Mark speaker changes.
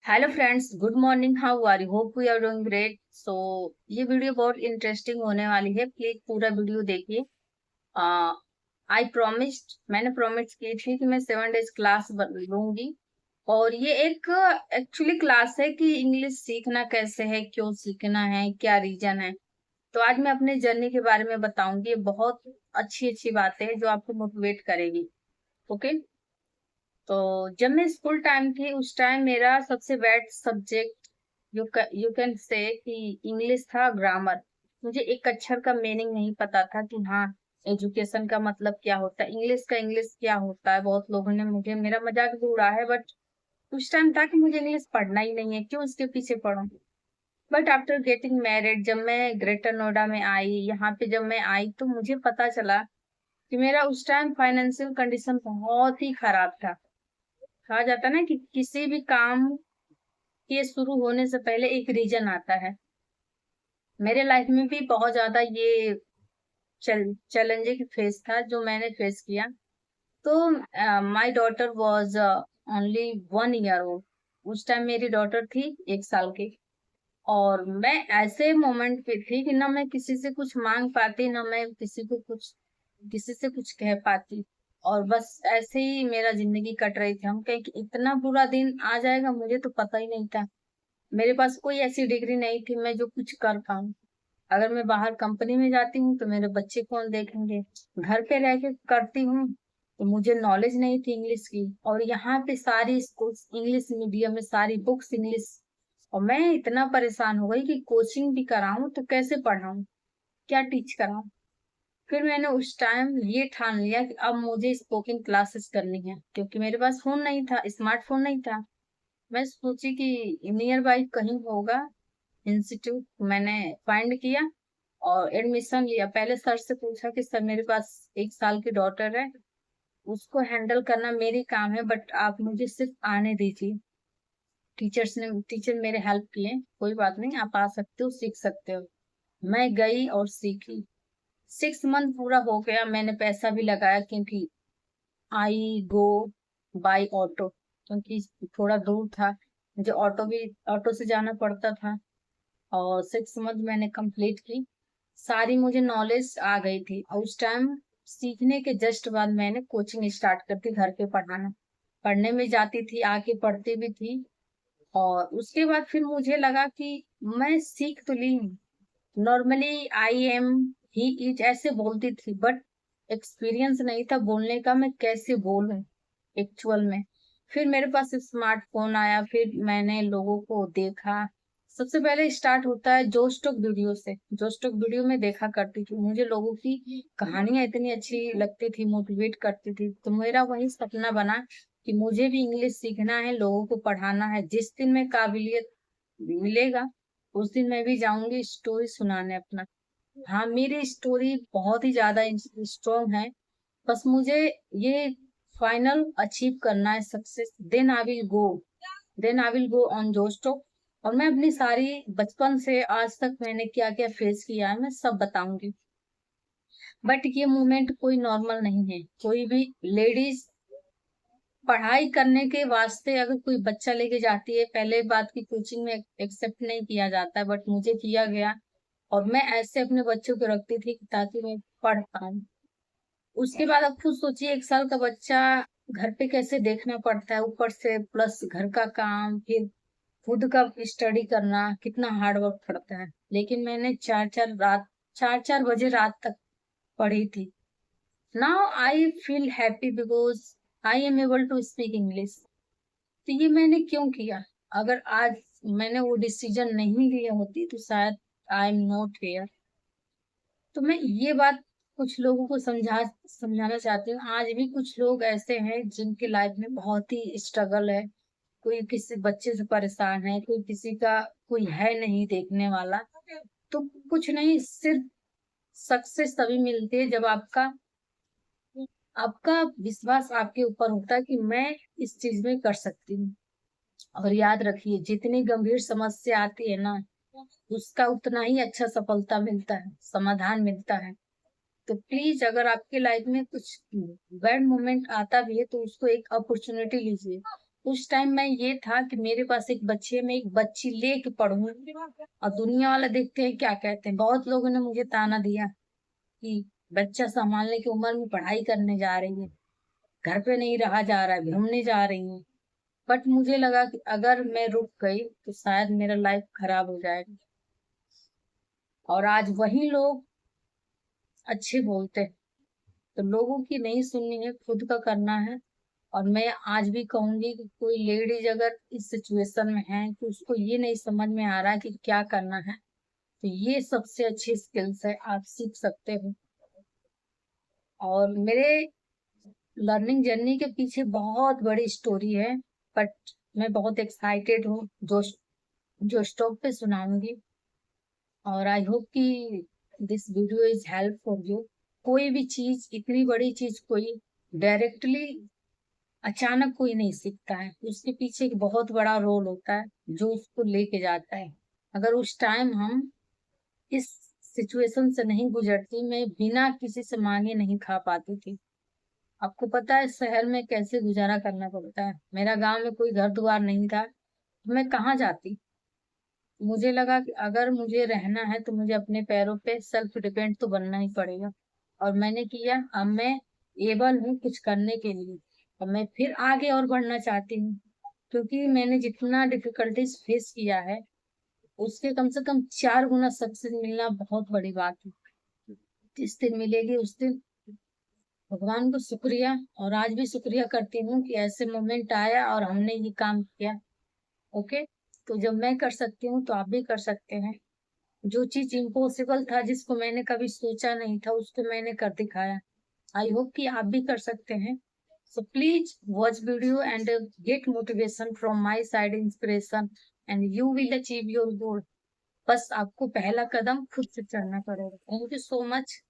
Speaker 1: Hello friends, good morning. How are you? Hope we are doing great. So ये video बहुत interesting होने वाली है, प्लीज पूरा वीडियो देखिए। आई प्रॉमिस्ड, मैंने प्रॉमिस की थी कि मैं 7 डेज क्लास लूंगी। और ये एक एक्चुअली क्लास है कि इंग्लिश सीखना कैसे है, क्यों सीखना है, क्या रीजन है। तो आज मैं अपने जर्नी के बारे में बताऊंगी। ये बहुत अच्छी अच्छी बातें हैं जो आपको मोटिवेट करेगी। ओके। तो जब मैं स्कूल टाइम थी, उस टाइम मेरा सबसे bad subject you can say कि इंग्लिश था, ग्रामर। मुझे एक अक्षर का मीनिंग नहीं पता था कि हाँ, एजुकेशन का मतलब क्या होता है, इंग्लिश का इंग्लिश क्या होता है। बहुत लोगों ने मुझे मेरा मजाक भी उड़ा है, बट उस टाइम था कि मुझे इंग्लिश पढ़ना ही नहीं है, क्यों इसके पीछे पढूं। बट आफ्टर गेटिंग मैरिड, जब मैं ग्रेटर नोएडा में आई, यहाँ पे जब मैं आई तो मुझे पता चला कि मेरा उस टाइम फाइनेंशियल कंडीशन बहुत ही खराब था। कहा जाता है ना कि किसी भी काम के शुरू होने से पहले एक रीजन आता है। मेरे लाइफ में भी बहुत ज्यादा ये चैलेंजिंग फेस था जो मैंने फेस किया। तो my daughter was only 1 year old. उस टाइम मेरी डॉटर थी 1 साल की। और मैं ऐसे मोमेंट पे थी कि ना मैं किसी से कुछ मांग पाती, ना मैं किसी से कुछ कह पाती। और बस ऐसे ही मेरा जिंदगी कट रही थी। हम कहें कि इतना बुरा दिन आ जाएगा, मुझे तो पता ही नहीं था। मेरे पास कोई ऐसी डिग्री नहीं थी मैं जो कुछ कर पाऊँ। अगर मैं बाहर कंपनी में जाती हूँ तो मेरे बच्चे कौन देखेंगे। घर पे रह के करती हूँ तो मुझे नॉलेज नहीं थी इंग्लिश की। और यहाँ पे सारी स्कूल इंग्लिश मीडियम में, सारी बुक्स इंग्लिश। और मैं इतना परेशान हो गई कि कोचिंग भी कराऊं तो कैसे पढ़ाऊं, क्या टीच कराऊं। फिर मैंने उस टाइम ये ठान लिया कि अब मुझे स्पोकन क्लासेस करनी है, क्योंकि मेरे पास फोन नहीं था, स्मार्टफोन नहीं था। मैं सोची कि नियर बाई कहीं होगा इंस्टीट्यूट। मैंने फाइंड किया और एडमिशन लिया। पहले सर से पूछा कि सर, मेरे पास 1 साल की डॉटर है, उसको हैंडल करना मेरी काम है, बट आप मुझे सिर्फ आने दीजिए। टीचर मेरे हेल्प किए, कोई बात नहीं, आप आ सकते हो, सीख सकते हो। मैं गई और सीखी। 6 मंथ पूरा हो गया, मैंने पैसा भी लगाया, क्योंकि आई गो बाई ऑटो, क्योंकि थोड़ा दूर था, मुझे ऑटो से जाना पड़ता था। और 6 मंथ मैंने कंप्लीट की। सारी मुझे नॉलेज आ गई थी। और उस टाइम सीखने के जस्ट बाद मैंने कोचिंग स्टार्ट कर दी, घर पे पढ़ाना। पढ़ने में जाती थी, आके पढ़ती भी थी। और उसके बाद फिर मुझे लगा कि मैं सीख तो ली, normally I am, he is ऐसे बोलती थी, बट एक्सपीरियंस नहीं था बोलने का, मैं कैसे बोलूं एक्चुअल में। फिर मेरे पास स्मार्टफोन आया, फिर मैंने लोगों को देखा। सबसे पहले स्टार्ट होता है जोस्टोक वीडियो से। जोस्टोक वीडियो में देखा करती थी, मुझे लोगों की कहानियां इतनी अच्छी लगती थी, मोटिवेट करती थी। तो मेरा वही सपना बना कि मुझे भी इंग्लिश सीखना है, लोगों को पढ़ाना है। जिस दिन में काबिलियत मिलेगा उस दिन मैं भी जाऊंगी स्टोरी सुनाने अपना। हाँ, मेरी स्टोरी बहुत ही ज्यादा स्ट्रॉन्ग है। बस मुझे ये फाइनल अचीव करना है, success. Then I will go on जोस्टो। और मैं अपनी सारी बचपन से आज तक मैंने क्या क्या फेस किया है मैं सब बताऊंगी। बट ये मूवमेंट कोई नॉर्मल नहीं है। कोई भी लेडीज पढ़ाई करने के वास्ते अगर कोई बच्चा लेके जाती है, पहले बात की कोचिंग में एक्सेप्ट नहीं किया जाता है, बट मुझे किया गया। और मैं ऐसे अपने बच्चों को रखती थी ताकि मैं पढ़ पाऊँ। उसके बाद अब खुद सोचिए, 1 साल का बच्चा घर पे कैसे देखना पड़ता है, ऊपर से प्लस घर का काम, फिर खुद का स्टडी करना, कितना हार्ड वर्क पड़ता है। लेकिन मैंने 4-4 बजे रात तक पढ़ी थी। Now I feel happy because I am able to speak English. तो ये मैंने क्यों किया? अगर आज मैंने वो डिसीजन नहीं लिया होती तो शायद आई एम नॉट हियर। तो मैं ये बात कुछ लोगों को समझाना चाहती हूँ। आज भी कुछ लोग ऐसे हैं जिनकी लाइफ में बहुत ही स्ट्रगल है। कोई किसी बच्चे से परेशान है, कोई किसी का कोई है नहीं देखने वाला। तो कुछ नहीं, सिर्फ सक्सेस तभी मिलती है जब आपका आपका विश्वास आपके ऊपर होता है कि मैं इस चीज में कर सकती हूँ। और याद रखिए, जितनी गंभीर समस्या आती है ना, उसका उतना ही अच्छा सफलता मिलता है, समाधान मिलता है। तो प्लीज, अगर आपके लाइफ में कुछ बैड मोमेंट आता भी है तो उसको एक अपॉर्चुनिटी लीजिए, उस टाइम में ये था कि मेरे पास एक बच्चे में एक बच्ची लेके पढ़ूं, और दुनिया वाला देखते हैं क्या कहते हैं। बहुत लोगों ने मुझे ताना दिया कि बच्चा संभालने की उम्र में पढ़ाई करने जा रही है, घर पे नहीं रहा जा रहा है, घूमने जा रही है। बट मुझे लगा कि अगर मैं रुक गई तो शायद मेरा लाइफ खराब हो जाएगा। और आज वही लोग अच्छे बोलते हैं। तो लोगों की नहीं सुननी है, खुद का करना है। और मैं आज भी कहूंगी कि कोई लेडीज अगर इस सिचुएशन में है कि उसको ये नहीं समझ में आ रहा कि क्या करना है, तो ये सबसे अच्छी स्किल्स है, आप सीख सकते हो। और मेरे लर्निंग जर्नी के पीछे बहुत बड़ी स्टोरी है, बट मैं बहुत एक्साइटेड हूँ जो स्टॉप पे सुनाऊंगी। और आई होप कि this video is help for you. कोई भी चीज, इतनी बड़ी चीज कोई डायरेक्टली अचानक कोई नहीं सीखता है, उसके पीछे एक बहुत बड़ा रोल होता है जो उसको लेके जाता है। अगर उस टाइम हम इस सिचुएशन से नहीं गुजरती, मैं बिना किसी से मांगे नहीं खा पाती थी। आपको पता है शहर में कैसे गुजारा करना पड़ता है। मेरा गांव में कोई घर द्वार नहीं था, तो मैं कहाँ जाती। मुझे लगा कि अगर मुझे रहना है तो मुझे अपने पैरों पे सेल्फ डिपेंड तो बनना ही पड़ेगा। और मैंने किया। अब मैं एबल हूँ कुछ करने के लिए, और मैं फिर आगे और बढ़ना चाहती हूँ, क्योंकि मैंने जितना डिफिकल्टीज फेस किया है उसके कम से कम 4 गुना सक्सेस मिलना बहुत बड़ी बात है। जिस दिन मिलेगी उस दिन भगवान को शुक्रिया। और आज भी शुक्रिया करती हूँ कि ऐसे मोमेंट आया और हमने ये काम किया। ओके, तो जब मैं कर सकती हूँ तो आप भी कर सकते हैं। जो चीज इम्पॉसिबल था, जिसको मैंने कभी सोचा नहीं था, उसको मैंने कर दिखाया। आई होप कि आप भी कर सकते हैं। So please watch video and get motivation from my side, inspiration, and you will achieve your goal. बस आपको पहला कदम खुद से चढ़ना पड़ेगा। Thank you so much.